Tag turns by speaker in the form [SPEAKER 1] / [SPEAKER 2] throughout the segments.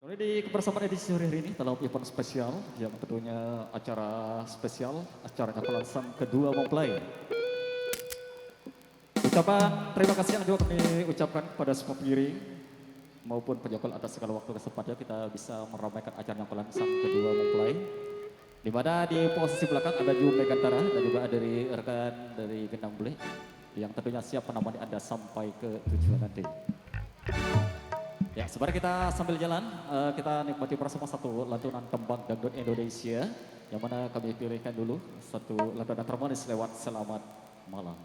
[SPEAKER 1] Kembali di kebersamaan edisi sore hari ini dalam event spesial yang tentunya acara spesial, acara Kapalasan kedua mempelai. Ucapan terima kasih yang juga kami ucapkan kepada semua pengiring maupun penjokol atas segala waktu kesempatnya kita bisa meramaikan acara Kapalasan kedua mempelai. Di mana di posisi belakang ada Ju Megantara dan juga dari rekan dari Gendang Bule yang tentunya siap menemani Anda sampai ke tujuan nanti. Ya, sebentar kita sambil jalan, kita nikmati bersama satu lantunan tembang dangdut Indonesia yang mana kami pilihkan dulu satu lantunan termanis lewat Selamat Malam.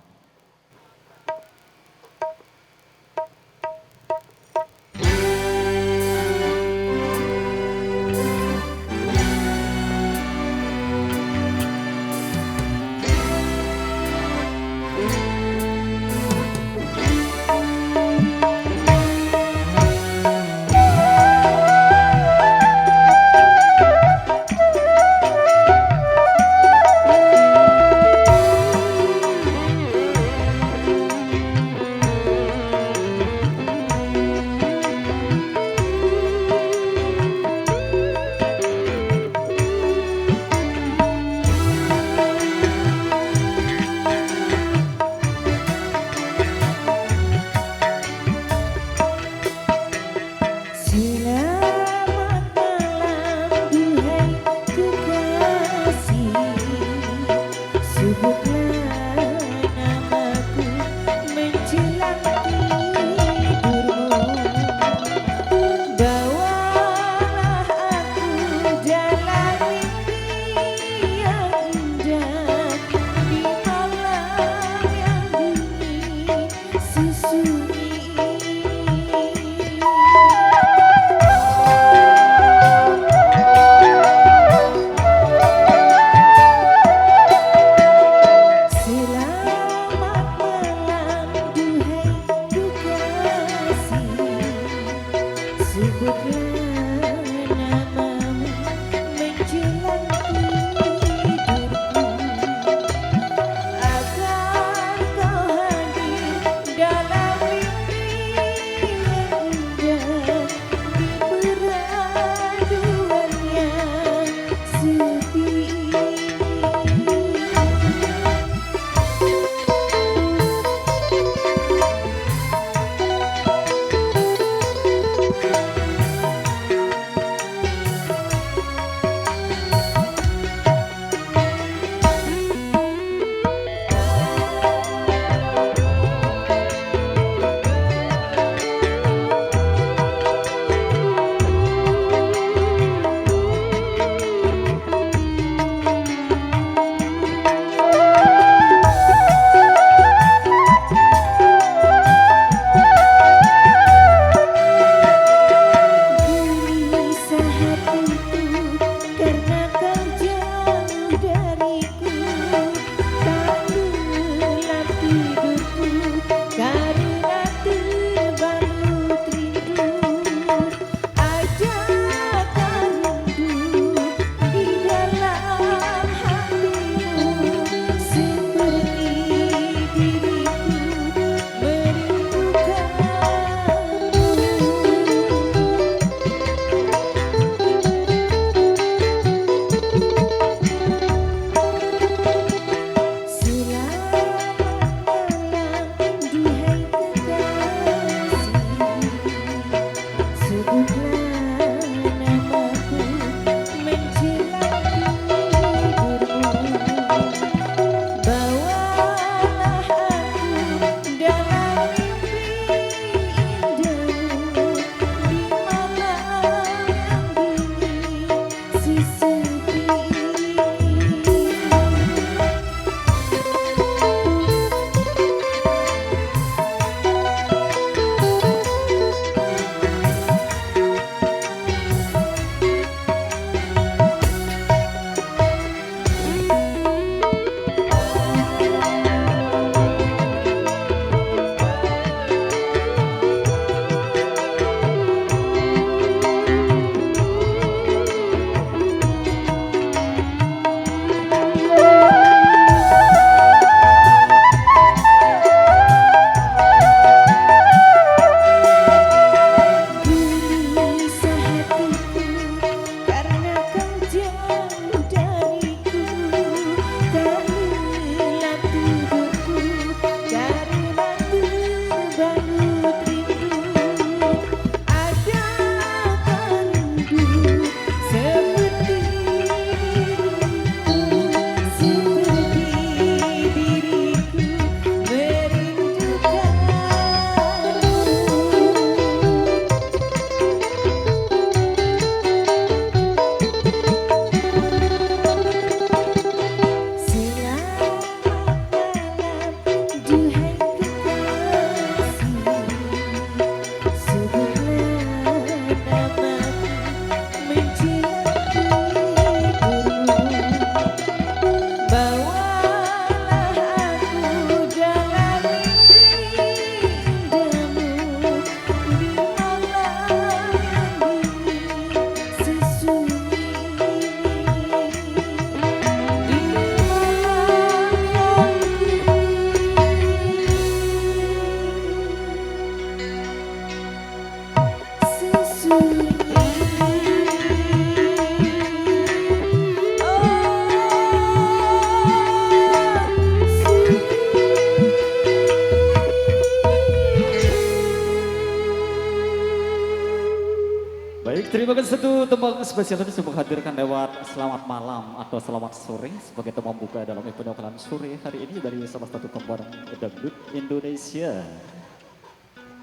[SPEAKER 1] satu tembang spesial ini saya menghadirkan lewat selamat malam atau selamat sore sebagai tembang buka dalam event Okelan sore hari ini dari salah satu pembareng dangdut Indonesia.